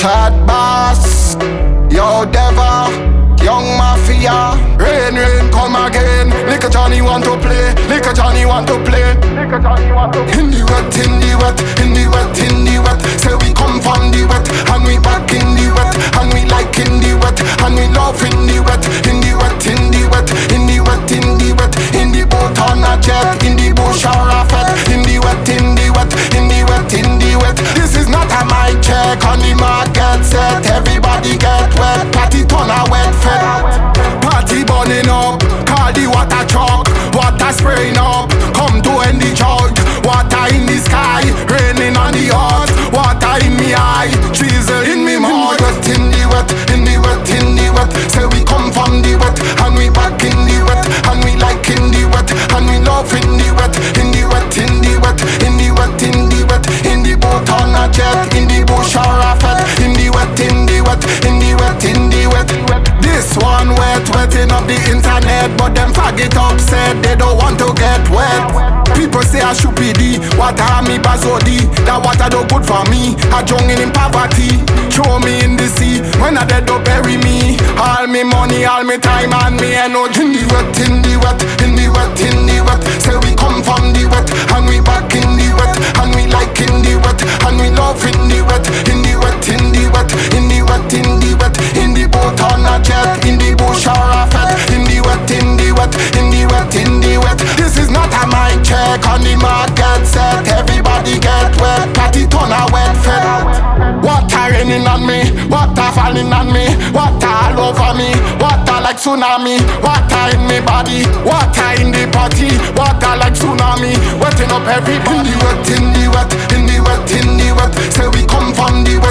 MadHead boss, yo devil, young Mafia. Rain, rain, come again. Little Johnny want to play. Little Johnny want to play. Little Johnny want to play. In the wet, in the wet, in the wet, in the wet. Say we come from the wet, and we back in the wet, and we like in the wet, and we love in the wet, in the wet, in the wet, in the wet, in the wet, in the boat on a jet, in the bush or a fet, in the wet, in the wet, in the wet, in the wet. This is not a mic check, on the market set. Everybody get wet, party turn a wet fet. Party burning up, call the water truck. Water spraying up, come to end the jug. Water in the sky, raining on the earth. Water in me eye, drizzle in me mouth. In the wet, in the wet, in the wet. Say we come from the wet, and we back in the wet, and we like in the wet, and we love in the wet, in the wet, in the wet, in the wet, in the wet, in the boat on a jet, in the bush or a fet, in the wet, in the wet, in the wet, in the wet. This one wet, wetting up the internet, but them faggot upset, they don't want to get wet. People say I should be the water me bazodi. That water do good for me. I drowning in poverty. Throw me in the sea. When I dead, don't bury me. All me money, all me time, and me energy. In the wet, in the wet, in the wet, in the wet. Say we come from the wet, and we back in the wet, and we like in the wet, and we love in the wet, in the wet, in the wet, in the wet, in the wet, in the boat on a jet, in the bush or a fet, in the wet, in the wet, in the wet, in the wet. This is not a mic check, on the market set. Everybody get wet, party turn a wet fet. Water raining on me, water falling on me, water all over me, water like tsunami, water in me body, water in the party, water like tsunami, wetting up everybody. In the wet, in the wet, in the wet, in the wet. Say we come from the wet,